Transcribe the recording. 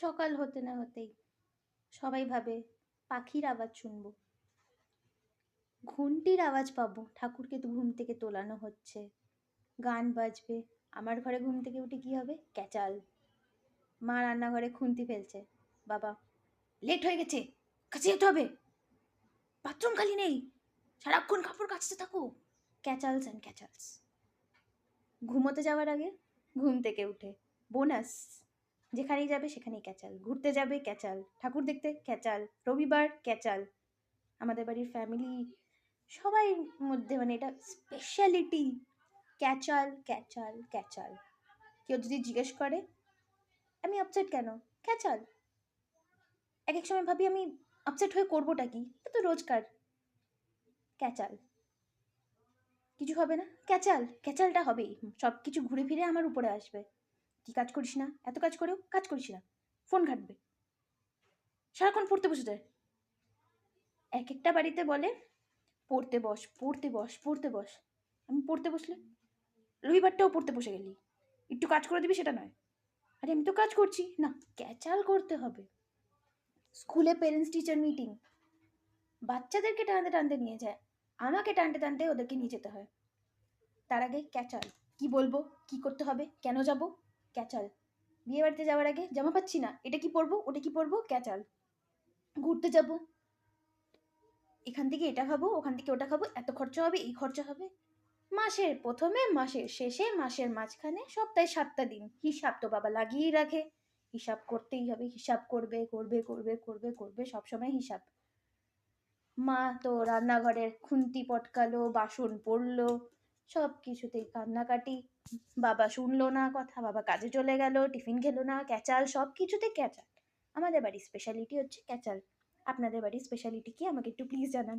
সকাল হতে না হতেই সবাই ভাবে পাখির আওয়াজ শুনবো, ঘন্টির আওয়াজ পাবো, ঠাকুরকে তো ঘুম থেকে তোলানো হচ্ছে, গান বাজবে। আমার ঘরে ঘুম থেকে উঠে কি হবে? ক্যাচাল। মা রান্নাঘরে খুন্তি ফেলছে, বাবা লেট হয়ে গেছে, কাছে যেতে হবে, বাথরুম খালি নেই, সারাক্ষণ কাপড় কাচতে থাকো। ক্যাচালস অ্যান্ড ক্যাচালস। ঘুমোতে যাওয়ার আগে ঘুম থেকে উঠে বোনাস, যেখানেই যাবে সেখানেই ক্যাচাল, ঘুরতে যাবে ক্যাচাল, ঠাকুর দেখতে ক্যাচাল, রবিবার ক্যাচাল। আমাদের বাড়ির ফ্যামিলি সবাই মধ্যে মানে এটা স্পেশালিটি, ক্যাচাল ক্যাচাল ক্যাচাল। কেউ যদি জিজ্ঞেস করে আমি আপসেট কেন, ক্যাচাল। এক এক সময় ভাবি আমি আপসেট হয়ে করবোটা কি, এটা তো রোজকার। ক্যাচাল, কিছু হবে না, ক্যাচাল, ক্যাচালটা হবেই। সব কিছু ঘুরে ফিরে আমার উপরে আসবে। কি কাজ করিস না, এত কাজ করেও কাজ করিস না, ফোন ঘাটবে, সারাক্ষণ পড়তে বসে যায়। এক একটা বাড়িতে বলে পড়তে বস পড়তে বস পড়তে বস। আমি পড়তে বসলে রবিবারটাও পড়তে বসে গেলি, একটু কাজ করে দিবি সেটা নয়। আরে আমি তো কাজ করছি না, ক্যাচাল করতে হবে। স্কুলে পেরেন্টস টিচার মিটিং, বাচ্চাদেরকে টানতে টানতে নিয়ে যায়, আমাকে টানতে টানতে ওদেরকে নিয়ে যেতে হয়। তার আগে ক্যাচাল, কি বলবো, কি করতে হবে, কেন যাব, ক্যাচাল। বিয়ে বাড়িতে যাওয়ার আগে জামা পাচ্ছি না, এটা কি পরবো ওটা কি পরবো, ক্যাচাল। ঘুরতে যাব, এখান থেকে এটা খাবো ওখান থেকে ওটা খাবো, এত খরচা হবে এই খরচা হবে। মাসের প্রথমে, মাসের শেষে, মাসের মাঝখানে, সপ্তাহে 7টা দিন হিসাব তো বাবা লাগিয়েই রাখে। হিসাব করতেই হবে, হিসাব করবে করবে করবে করবে করবে, সবসময় হিসাব। মা তো রান্নাঘরের খুন্তি পটকালো, বাসন পড়লো, সব কিছুতেই কান্নাকাটি। বাবা শুনলো না কথা, বাবা কাজে চলে গেল, টিফিন খেলো না, ক্যাচাল, সব কিছুতে ক্যাচাল। আমাদের বাড়ির স্পেশালিটি হচ্ছে ক্যাচাল। আপনাদের বাড়ির স্পেশালিটি কি আমাকে একটু প্লিজ জানান।